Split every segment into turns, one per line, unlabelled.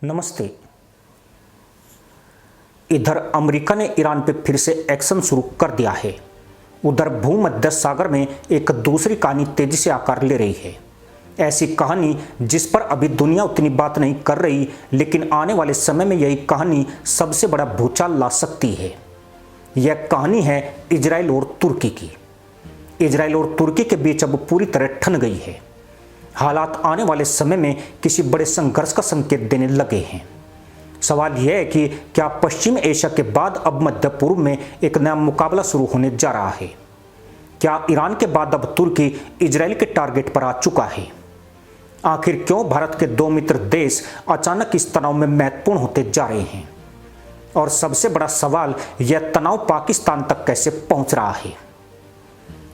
नमस्ते। इधर अमेरिका ने ईरान पे फिर से एक्शन शुरू कर दिया है। उधर भूमध्य सागर में एक दूसरी कहानी तेजी से आकार ले रही है। ऐसी कहानी जिस पर अभी दुनिया उतनी बात नहीं कर रही, लेकिन आने वाले समय में यही कहानी सबसे बड़ा भूचाल ला सकती है। यह कहानी है इजराइल और तुर्की की। इजराइल और तुर्की के बीच अब पूरी तरह ठन गई है। हालात आने वाले समय में किसी बड़े संघर्ष का संकेत देने लगे हैं। सवाल यह है कि क्या पश्चिम एशिया के बाद अब मध्य पूर्व में एक नया मुकाबला शुरू होने जा रहा है? क्या ईरान के बाद अब तुर्की इजराइल के टारगेट पर आ चुका है? आखिर क्यों भारत के दो मित्र देश अचानक इस तनाव में महत्वपूर्ण होते जा रहे हैं? और सबसे बड़ा सवाल, यह तनाव पाकिस्तान तक कैसे पहुंच रहा है?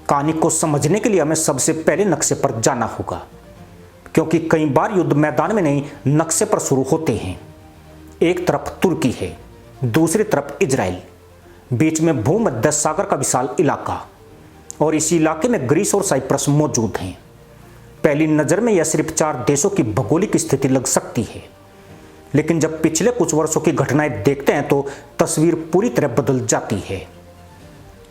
कहानी को समझने के लिए हमें सबसे पहले नक्शे पर जाना होगा, क्योंकि कई बार युद्ध मैदान में नहीं, नक्शे पर शुरू होते हैं। एक तरफ तुर्की है, दूसरी तरफ इजराइल, बीच में भूमध्य सागर का विशाल इलाका, और इसी इलाके में ग्रीस और साइप्रस मौजूद हैं। पहली नजर में यह सिर्फ चार देशों की भौगोलिक स्थिति लग सकती है, लेकिन जब पिछले कुछ वर्षों की घटनाएं देखते हैं तो तस्वीर पूरी तरह बदल जाती है,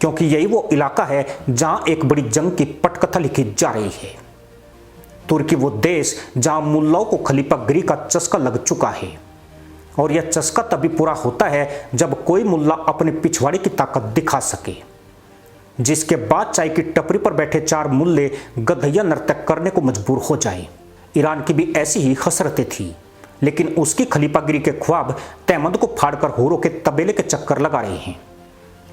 क्योंकि यही वो इलाका है जहां एक बड़ी जंग की पटकथा लिखी जा रही है। तुर्की वो देश जहां मुल्लाओं को खलीफागिरी का चस्का लग चुका है, और यह चस्का तभी पूरा होता है जब कोई मुल्ला अपने पिछवाड़े की ताकत दिखा सके, जिसके बाद चाय की टपरी पर बैठे चार मुल्ले गधैया नर्तक करने को मजबूर हो जाए। ईरान की भी ऐसी ही हसरतें थी, लेकिन उसकी खलीफागिरी के ख्वाब तहमद को फाड़कर होरों के तबेले के चक्कर लगा रहे हैं।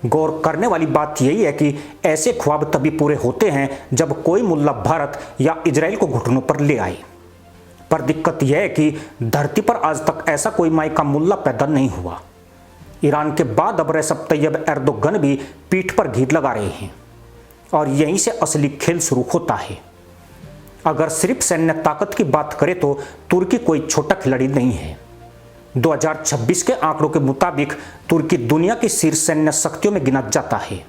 गौर करने वाली बात यही है कि ऐसे ख्वाब तभी पूरे होते हैं जब कोई मुल्ला भारत या इजराइल को घुटनों पर ले आए। पर दिक्कत यह है कि धरती पर आज तक ऐसा कोई माई का मुल्ला पैदा नहीं हुआ। ईरान के बाद अब रेसिप तैयब एर्दोगन भी पीठ पर घी लगा रहे हैं, और यहीं से असली खेल शुरू होता है। अगर सिर्फ सैन्य ताकत की बात करें तो तुर्की कोई छोटा खिलाड़ी नहीं है। 2026 के आंकड़ों के मुताबिक तुर्की दुनिया की शीर्ष सैन्य शक्तियों में गिना जाता है।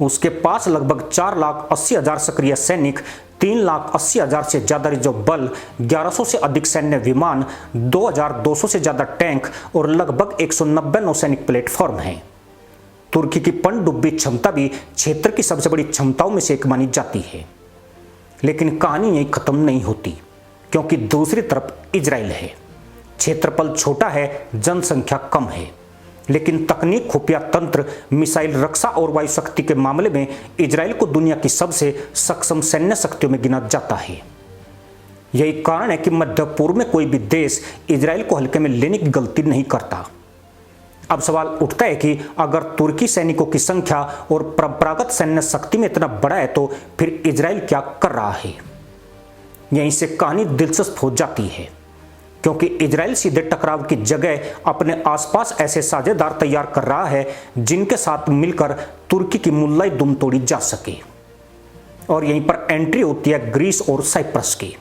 उसके पास लगभग 4,80,000 सक्रिय सैनिक, 3,80,000 से ज्यादा रिजर्व बल, 1100 से अधिक सैन्य विमान, 2,200 से ज्यादा टैंक और लगभग 190 नौसैनिक प्लेटफॉर्म हैं। तुर्की की पनडुब्बी क्षमता भी क्षेत्र की सबसे बड़ी क्षमताओं में से एक मानी जाती है। लेकिन कहानी यहीं खत्म नहीं होती, क्योंकि दूसरी तरफ इजराइल है। क्षेत्रफल छोटा है, जनसंख्या कम है, लेकिन तकनीक, खुफिया तंत्र, मिसाइल रक्षा और वायु शक्ति के मामले में इजराइल को दुनिया की सबसे सक्षम सैन्य शक्तियों में गिना जाता है। यही कारण है कि मध्य पूर्व में कोई भी देश इजराइल को हल्के में लेने की गलती नहीं करता। अब सवाल उठता है कि अगर तुर्की सैनिकों की संख्या और परंपरागत सैन्य शक्ति में इतना बड़ा है तो फिर इजराइल क्या कर रहा है? यहीं से कहानी दिलचस्प हो जाती है, क्योंकि इजराइल सीधे टकराव की जगह अपने आसपास ऐसे साझेदार तैयार कर रहा है जिनके साथ मिलकर तुर्की की मुल्लाई दुम तोड़ी जा सके। और यहीं पर एंट्री होती है ग्रीस और साइप्रस की।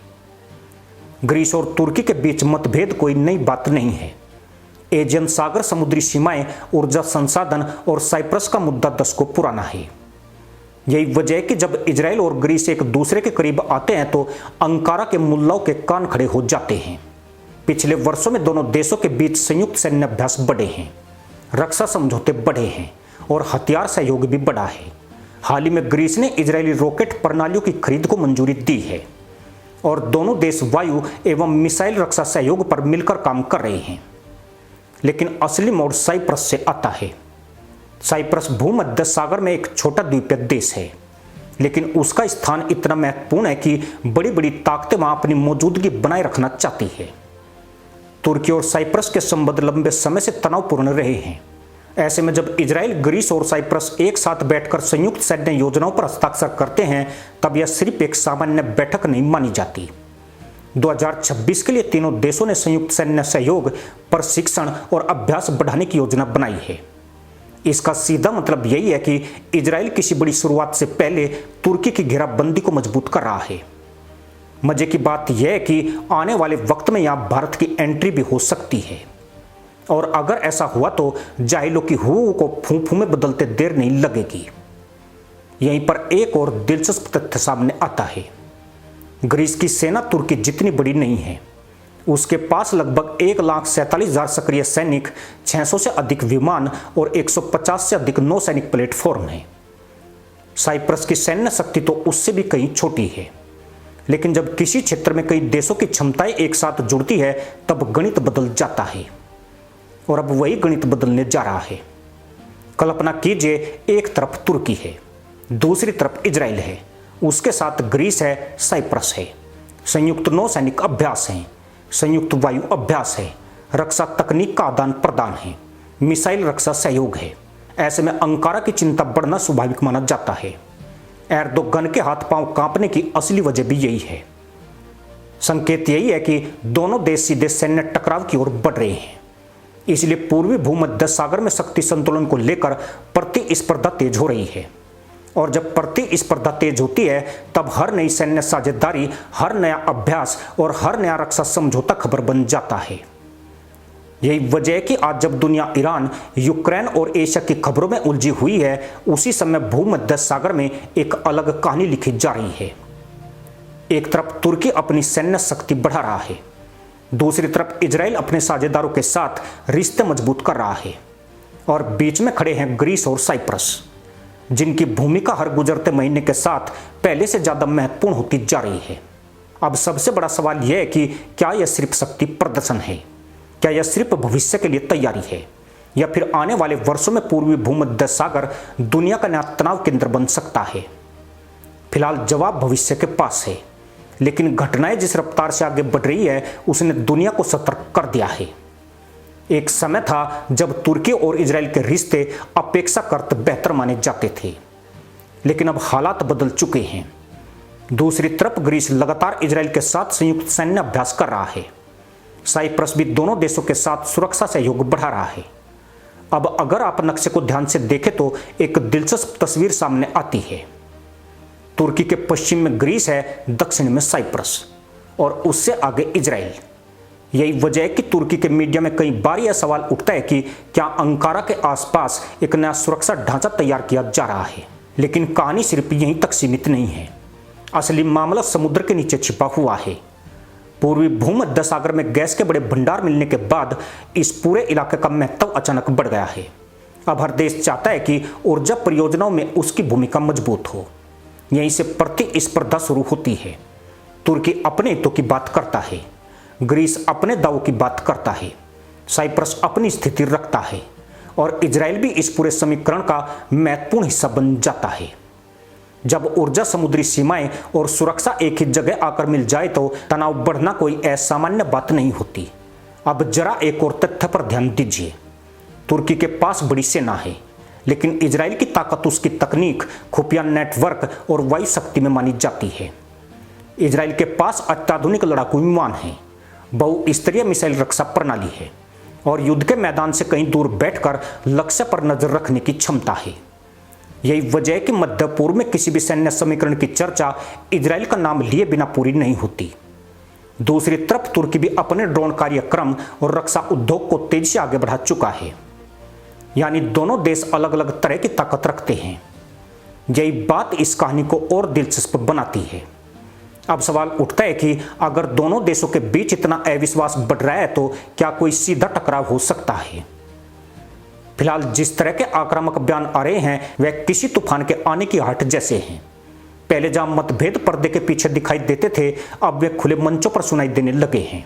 ग्रीस और तुर्की के बीच मतभेद कोई नई बात नहीं है। एजियन सागर, समुद्री सीमाएं, ऊर्जा संसाधन और साइप्रस का मुद्दा दशकों पुराना है। यही वजह है कि जब इजराइल और ग्रीस एक दूसरे के करीब आते हैं तो अंकारा के मुल्लाओं के कान खड़े हो जाते हैं। पिछले वर्षों में दोनों देशों के बीच संयुक्त सैन्य अभ्यास बढ़े हैं, रक्षा समझौते बढ़े हैं और हथियार सहयोग भी बढ़ा है। हाल ही में ग्रीस ने इजरायली रॉकेट प्रणालियों की खरीद को मंजूरी दी है, और दोनों देश वायु एवं मिसाइल रक्षा सहयोग पर मिलकर काम कर रहे हैं। लेकिन असली मोड़ साइप्रस से आता है। साइप्रस भूमध्य सागर में एक छोटा द्वीपीय देश है, लेकिन उसका स्थान इतना महत्वपूर्ण है कि बड़ी बड़ी ताकतें वहां अपनी मौजूदगी बनाए रखना चाहती है। तुर्की और साइप्रस के संबंध लंबे समय से तनावपूर्ण रहे हैं। ऐसे में जब इजराइल, ग्रीस और साइप्रस एक साथ बैठकर संयुक्त सैन्य योजनाओं पर हस्ताक्षर करते हैं, तब यह सिर्फ एक सामान्य बैठक नहीं मानी जाती। 2026 के लिए तीनों देशों ने संयुक्त सैन्य सहयोग, प्रशिक्षण और अभ्यास बढ़ाने की योजना बनाई है। इसका सीधा मतलब यही है कि इजराइल किसी बड़ी शुरुआत से पहले तुर्की की घेराबंदी को मजबूत कर रहा है। मजे की बात यह है कि आने वाले वक्त में यहां भारत की एंट्री भी हो सकती है, और अगर ऐसा हुआ तो जाहिलों की हू को फूं में बदलते देर नहीं लगेगी। यहीं पर एक और दिलचस्प तथ्य सामने आता है। ग्रीस की सेना तुर्की जितनी बड़ी नहीं है, उसके पास लगभग 1,47,000 सक्रिय सैनिक, 600 से अधिक विमान और 150 से अधिक नौसैनिक प्लेटफॉर्म हैं। साइप्रस की सैन्य शक्ति तो उससे भी कहीं छोटी है, लेकिन जब किसी क्षेत्र में कई देशों की क्षमताएं एक साथ जुड़ती है तब गणित बदल जाता है, और अब वही गणित बदलने जा रहा है। कल्पना कीजिए, एक तरफ तुर्की है, दूसरी तरफ इजराइल है, उसके साथ ग्रीस है, साइप्रस है, संयुक्त नौसैनिक अभ्यास है, संयुक्त वायु अभ्यास है, रक्षा तकनीक का आदान प्रदान है, मिसाइल रक्षा सहयोग है। ऐसे में अंकारा की चिंता बढ़ना स्वाभाविक माना जाता है। एर्दोगन के हाथ पांव कांपने की असली वजह भी यही है। संकेत यही है कि दोनों देश सीधे सैन्य टकराव की ओर बढ़ रहे हैं। इसलिए पूर्वी भूमध्य सागर में शक्ति संतुलन को लेकर प्रतिस्पर्धा तेज हो रही है, और जब प्रतिस्पर्धा तेज होती है तब हर नई सैन्य साझेदारी, हर नया अभ्यास और हर नया रक्षा समझौता खबर बन जाता है। यही वजह है कि आज जब दुनिया ईरान, यूक्रेन और एशिया की खबरों में उलझी हुई है, उसी समय भूमध्य सागर में एक अलग कहानी लिखी जा रही है। एक तरफ तुर्की अपनी सैन्य शक्ति बढ़ा रहा है, दूसरी तरफ इजराइल अपने साझेदारों के साथ रिश्ते मजबूत कर रहा है, और बीच में खड़े हैं ग्रीस और साइप्रस, जिनकी भूमिका हर गुजरते महीने के साथ पहले से ज्यादा महत्वपूर्ण होती जा रही है। अब सबसे बड़ा सवाल यह है कि क्या यह सिर्फ शक्ति प्रदर्शन है, क्या यह सिर्फ भविष्य के लिए तैयारी है, या फिर आने वाले वर्षों में पूर्वी भूमध्य सागर दुनिया का नया तनाव केंद्र बन सकता है। फिलहाल जवाब भविष्य के पास है, लेकिन घटनाएं जिस रफ्तार से आगे बढ़ रही है उसने दुनिया को सतर्क कर दिया है। एक समय था जब तुर्की और इजराइल के रिश्ते अपेक्षाकृत बेहतर माने जाते थे, लेकिन अब हालात बदल चुके हैं। दूसरी तरफ ग्रीस लगातार इजराइल के साथ संयुक्त सैन्य अभ्यास कर रहा है। साइप्रस भी दोनों देशों के साथ सुरक्षा सहयोग बढ़ा रहा है। अब अगर आप नक्शे को ध्यान से देखें तो एक दिलचस्प तस्वीर सामने आती है। तुर्की के पश्चिम में ग्रीस है, दक्षिण में साइप्रस, और उससे आगे इजराइल। यही वजह है कि तुर्की के मीडिया में कई बार यह सवाल उठता है कि क्या अंकारा के आसपास एक नया सुरक्षा ढांचा तैयार किया जा रहा है। लेकिन कहानी सिर्फ यहीं तक सीमित नहीं है। असली मामला समुद्र के नीचे छिपा हुआ है। पूर्वी भूमध्य सागर में गैस के बड़े भंडार मिलने के बाद इस पूरे इलाके का महत्व अचानक बढ़ गया है। अब हर देश चाहता है कि ऊर्जा परियोजनाओं में उसकी भूमिका मजबूत हो। यहीं से प्रतिस्पर्धा शुरू होती है। तुर्की अपने हितों की बात करता है, ग्रीस अपने दावों की बात करता है, साइप्रस अपनी स्थिति रखता है, और इजराइल भी इस पूरे समीकरण का महत्वपूर्ण हिस्सा बन जाता है। जब ऊर्जा, समुद्री सीमाएं और सुरक्षा एक ही जगह आकर मिल जाए तो तनाव बढ़ना कोई असामान्य बात नहीं होती। अब जरा एक और तथ्य पर ध्यान दीजिए। तुर्की के पास बड़ी सेना है, लेकिन इजराइल की ताकत उसकी तकनीक, खुफिया नेटवर्क और वायु शक्ति में मानी जाती है। इजराइल के पास अत्याधुनिक लड़ाकू विमान है, बहुस्तरीय मिसाइल रक्षा प्रणाली है, और युद्ध के मैदान से कहीं दूर बैठकर लक्ष्य पर नजर रखने की क्षमता है। यही वजह है कि मध्य पूर्व में किसी भी सैन्य समीकरण की चर्चा इजराइल का नाम लिए बिना पूरी नहीं होती। दूसरी तरफ तुर्की भी अपने ड्रोन कार्यक्रम और रक्षा उद्योग को तेजी से आगे बढ़ा चुका है। यानी दोनों देश अलग अलग तरह की ताकत रखते हैं। यही बात इस कहानी को और दिलचस्प बनाती है। अब सवाल उठता है कि अगर दोनों देशों के बीच इतना अविश्वास बढ़ रहा है तो क्या कोई सीधा टकराव हो सकता है। फिलहाल जिस तरह के आक्रामक बयान आ रहे हैं वह किसी तूफान के आने की आहट जैसे हैं। पहले जहां मतभेद पर्दे के पीछे दिखाई देते थे, अब वे खुले मंचों पर सुनाई देने लगे हैं।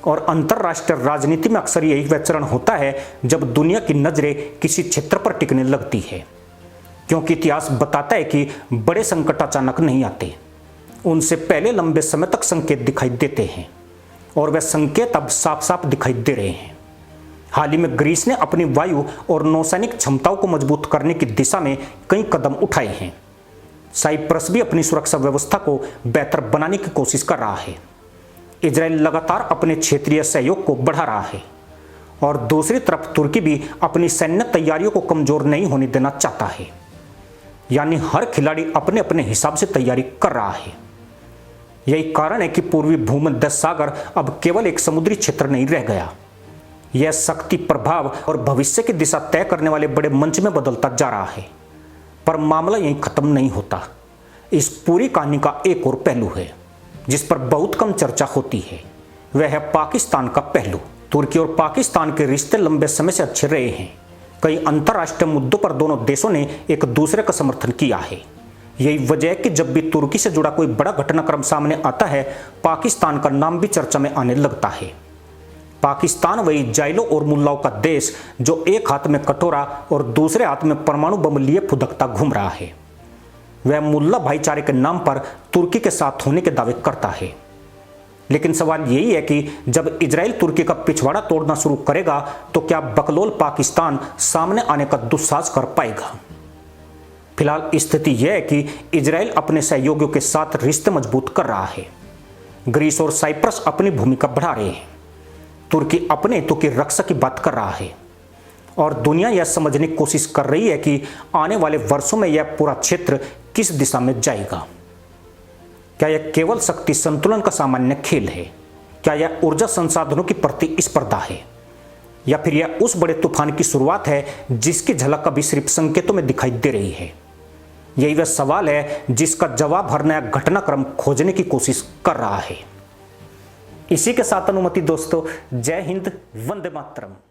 और अंतरराष्ट्रीय राजनीति में अक्सर यही विचरण होता है जब दुनिया की नजरें किसी क्षेत्र पर टिकने लगती है, क्योंकि इतिहास बताता है कि बड़े संकट अचानक नहीं आते, उनसे पहले लंबे समय तक संकेत दिखाई देते हैं, और वे संकेत अब साफ साफ दिखाई दे रहे हैं। हाल ही में ग्रीस ने अपनी वायु और नौसैनिक क्षमताओं को मजबूत करने की दिशा में कई कदम उठाए हैं। साइप्रस भी अपनी सुरक्षा व्यवस्था को बेहतर बनाने की कोशिश कर रहा है। इजराइल लगातार अपने क्षेत्रीय सहयोग को बढ़ा रहा है, और दूसरी तरफ तुर्की भी अपनी सैन्य तैयारियों को कमजोर नहीं होने देना चाहता है। यानी हर खिलाड़ी अपने अपने हिसाब से तैयारी कर रहा है। यही कारण है कि पूर्वी भूमध्य सागर अब केवल एक समुद्री क्षेत्र नहीं रह गया। यह शक्ति, प्रभाव और भविष्य की दिशा तय करने वाले बड़े मंच में बदलता जा रहा है। पर मामला यहीं खत्म नहीं होता। इस पूरी कहानी का एक और पहलू है जिस पर बहुत कम चर्चा होती है। वह है पाकिस्तान का पहलू। तुर्की और पाकिस्तान के रिश्ते लंबे समय से अच्छे रहे हैं। कई अंतर्राष्ट्रीय मुद्दों पर दोनों देशों ने एक दूसरे का समर्थन किया है। यही वजह है कि जब भी तुर्की से जुड़ा कोई बड़ा घटनाक्रम सामने आता है, पाकिस्तान का नाम भी चर्चा में आने लगता है। पाकिस्तान वही जाइलों और मुल्लाओं का देश जो एक हाथ में कटोरा और दूसरे हाथ में परमाणु बम लिए फुदकता घूम रहा है। वह मुल्ला भाईचारे के नाम पर तुर्की के साथ होने के दावे करता है। लेकिन सवाल यही है कि जब इजराइल तुर्की का पिछवाड़ा तोड़ना शुरू करेगा तो क्या बकलोल पाकिस्तान सामने आने का दुस्साहस कर पाएगा? फिलहाल स्थिति यह है कि इजराइल अपने सहयोगियों के साथ रिश्ते मजबूत कर रहा है। ग्रीस और साइप्रस अपनी भूमिका बढ़ा रहे हैं। तुर्की अपने हितों की रक्षा की बात कर रहा है और दुनिया यह समझने की कोशिश कर रही है कि आने वाले वर्षों में यह पूरा क्षेत्र किस दिशा में जाएगा। क्या यह केवल शक्ति संतुलन का सामान्य खेल है? क्या यह ऊर्जा संसाधनों की प्रतिस्पर्धा है? या फिर यह उस बड़े तूफान की शुरुआत है जिसकी झलक अभी सिर्फ संकेतों में दिखाई दे रही है? यही वह सवाल है जिसका जवाब हर नया घटनाक्रम खोजने की कोशिश कर रहा है। इसी के साथ अनुमति दोस्तों, जय हिंद, वंदे मातरम।